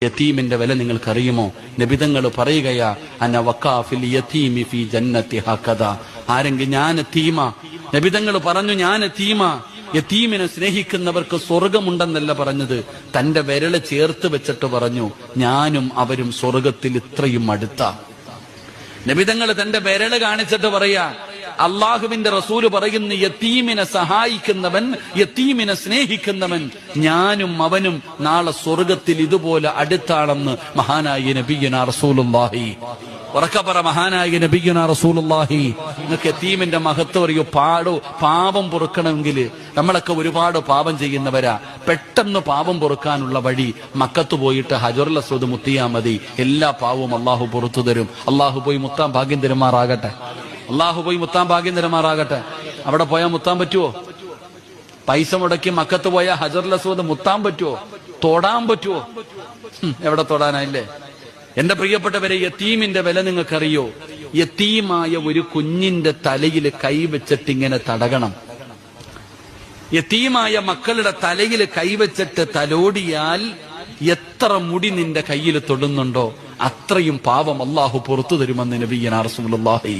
യതീമിന്റെ വില നിങ്ങൾക്കറിയുമോ? നബിതങ്ങൾ പറയുകയാ, അന വഖാഫിൽ യതീമി ഫീ ജന്നത്തി ഹഖദ. ആരെങ്കിലും ഞാൻ യതീമ, നബിതങ്ങൾ പറഞ്ഞു ഞാൻ യതീമ. യതീമിനെ സ്നേഹിക്കുന്നവർക്ക് സ്വർഗമുണ്ടെന്നല്ല പറഞ്ഞത്, തന്റെ വിരല് ചേർത്ത് വെച്ചിട്ട് പറഞ്ഞു ഞാനും അവരും സ്വർഗത്തിൽ ഇത്രയും അടുത്ത. നബിതങ്ങൾ തന്റെ വിരല് കാണിച്ചിട്ട് പറയാ, അള്ളാഹുവിന്റെ റസൂല് പറയുന്ന യതീമിനെ സഹായിക്കുന്നവൻ, യതീമിനെ സ്നേഹിക്കുന്നവൻ, ഞാനും അവനും നാളെ സ്വർഗത്തിൽ ഇതുപോലെ അടുത്താണെന്ന് മഹാനായ നബിയുനാ റസൂലുള്ളാഹി. ഉറക്കപ്പറ, മഹാനായ നബിയുനാ റസൂലുള്ളാഹി. നിങ്ങൾക്ക് യതീമിന്റെ മഹത്വം അറിയോ? പാപം പൊറുക്കണമെങ്കിൽ നമ്മളൊക്കെ ഒരുപാട് പാപം ചെയ്യുന്നവരാ. പെട്ടെന്ന് പാപം പൊറുക്കാനുള്ള വഴി മക്കത്ത് പോയിട്ട് ഹജറുൽ അസ്വദ് മുത്തിയാ മതി. എല്ലാ പാവവും അള്ളാഹു പുറത്തു തരും. അള്ളാഹു പോയി മുത്താൻ ഭാഗ്യം തരുമാറാകട്ടെ. അള്ളാഹു പോയി മുത്താൻ ഭാഗ്യം തരുമാറാകട്ടെ. അവിടെ പോയാൽ മുത്താൻ പറ്റുമോ? പൈസ മുടക്കി മക്കത്ത് പോയാൽ ഹജറുൽ അസ്വദ് മുത്താൻ പറ്റുമോ? തൊടാൻ പറ്റുമോ? എവിടെ തൊടാനായില്ലേ? എന്റെ പ്രിയപ്പെട്ടവരെ, യതീമിന്റെ വില നിങ്ങൾക്കറിയോ? യതീമായ ഒരു കുഞ്ഞിന്റെ തലയിൽ കൈവച്ചിട്ട് ഇങ്ങനെ തടകണം. യതീമായ മക്കളുടെ തലയിൽ കൈവച്ചിട്ട് തലോടിയാൽ എത്ര മുടി നിന്റെ കയ്യിൽ തൊടുന്നുണ്ടോ അത്രയും പാപം അള്ളാഹു പുറത്തു തരുമെന്ന് നബിയുനാ റസൂലുള്ളാഹി.